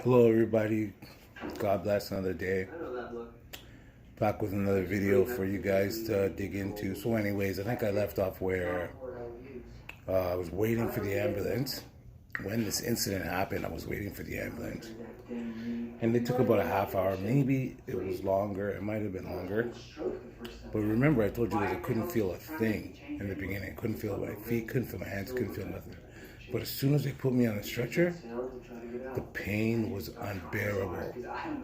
Hello everybody, God bless another day. Back with another video for you guys to dig into. So anyways, I think I left off where I was waiting for the ambulance. When this incident happened, I was waiting for the ambulance. And it took about a half hour. Maybe it was longer. It might have been longer. But remember, I told you guys I couldn't feel a thing in the beginning. I couldn't feel my feet, couldn't feel my hands, couldn't feel nothing. But as soon as they put me on the stretcher, the pain was unbearable.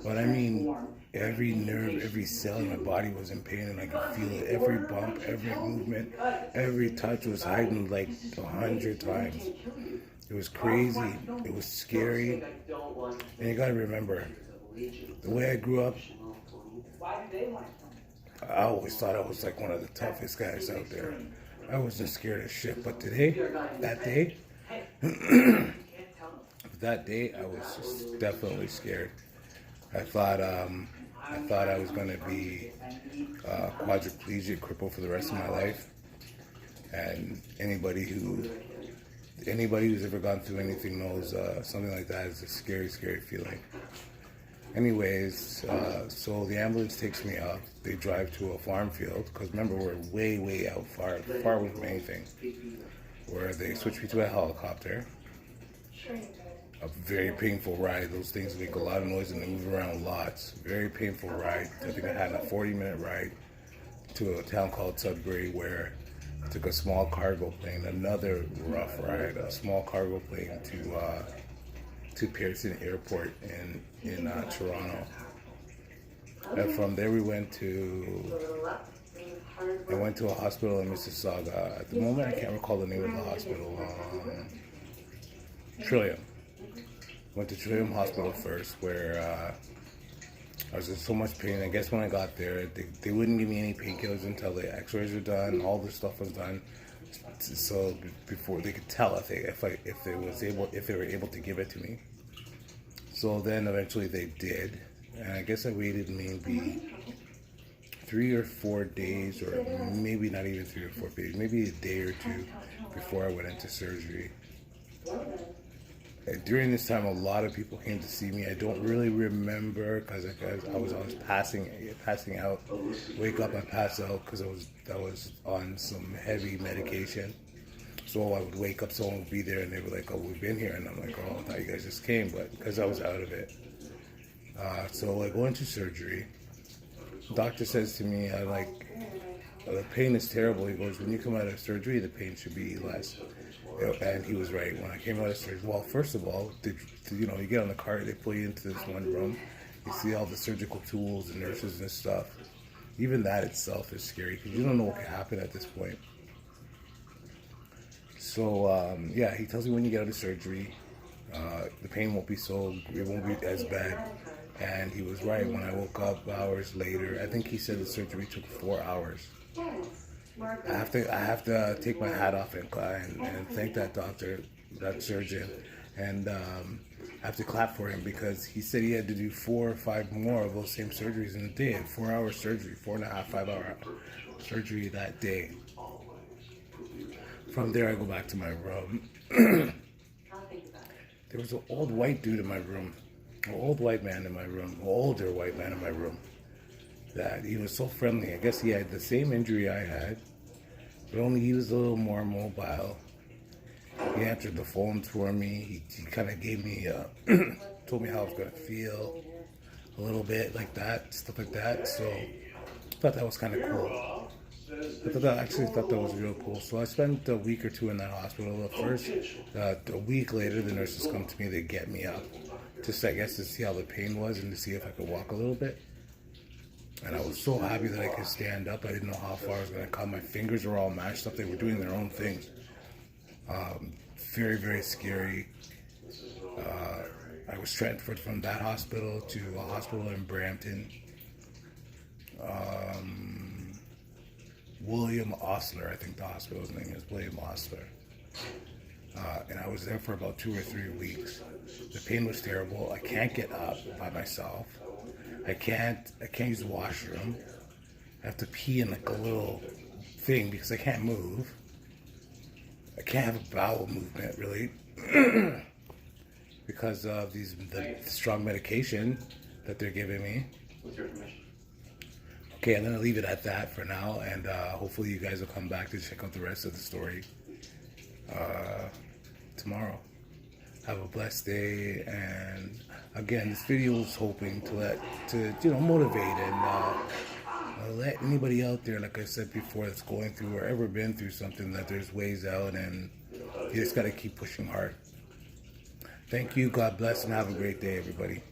But I mean, every nerve, every cell in my body was in pain, and I could feel it. Every bump, every movement, every touch was heightened like 100 times. It was crazy. It was scary. And you gotta remember, the way I grew up, I always thought I was like one of the toughest guys out there. I wasn't scared of shit. But today, that day, I was just definitely scared. I thought I was gonna be quadriplegic, crippled for the rest of my life. And anybody who's ever gone through anything knows something like that is a scary, scary feeling. Anyways, so the ambulance takes me up. They drive to a farm field, because remember, we're way, way out, far away from anything, where they switch me to a helicopter. A very painful ride. Those things make a lot of noise and they move around lots. Very painful ride. I think I had a 40-minute ride to a town called Sudbury, where I took a small cargo plane. Another rough ride. A small cargo plane to Pearson Airport in Toronto. And from there we went to a hospital in Mississauga. At the moment I can't recall the name of the hospital. Trillium. Went to Trillium Hospital first, where I was in so much pain. I guess when I got there, they wouldn't give me any painkillers until the X-rays were done, all the stuff was done. So before they could tell if they were able to give it to me. So then eventually they did, and I guess I waited maybe 3 or 4 days, or maybe not even 3 or 4 days, maybe a day or two before I went into surgery. And during this time, a lot of people came to see me. I don't really remember, because I was passing out. Wake up and pass out because I was on some heavy medication. So I would wake up, someone would be there, and they were like, "Oh, we've been here," and I'm like, "Oh, I thought you guys just came," but because I was out of it. So I go into surgery. The doctor says to me, "The pain is terrible." He goes, "When you come out of surgery, the pain should be less." And he was right. When I came out of surgery, well, first of all, you get on the cart, they pull you into this one room. You see all the surgical tools and nurses and stuff. Even that itself is scary, because you don't know what could happen at this point. So, he tells me when you get out of surgery, the pain won't be as bad. And he was right. When I woke up hours later, I think he said the surgery took 4 hours. I have to take my hat off and thank that doctor, that surgeon, and I have to clap for him, because he said he had to do 4 or 5 more of those same surgeries in a day. 4-hour surgery, 4.5, 5-hour surgery that day. From there, I go back to my room. There was an old white dude in my room, an old white man in my room, an older white man in my room. That he was so friendly. I guess he had the same injury I had, but only he was a little more mobile. He answered the phones for me. He kind of gave me, told me how I was going to feel, a little bit like that, stuff like that. So I thought that was kind of cool. I actually thought that was real cool. So I spent a week or two in that hospital. First, a week later, the nurses come to me. They get me up, just I guess to see how the pain was and to see if I could walk a little bit. And I was so happy that I could stand up. I didn't know how far I was going to come. My fingers were all mashed up. They were doing their own things. Very, very scary. I was transferred from that hospital to a hospital in Brampton. William Osler, I think the hospital's name is William Osler. And I was there for about 2 or 3 weeks. The pain was terrible. I can't get up by myself. I can't use the washroom. I have to pee in like a little thing because I can't move. I can't have a bowel movement really. because of the strong medication that they're giving me. With your permission. Okay, I'm gonna leave it at that for now, and hopefully you guys will come back to check out the rest of the story tomorrow. Have a blessed day, and again, this video is hoping to motivate and let anybody out there, like I said before, that's going through or ever been through something, that there's ways out, and you just gotta keep pushing hard. Thank you. God bless, and have a great day, everybody.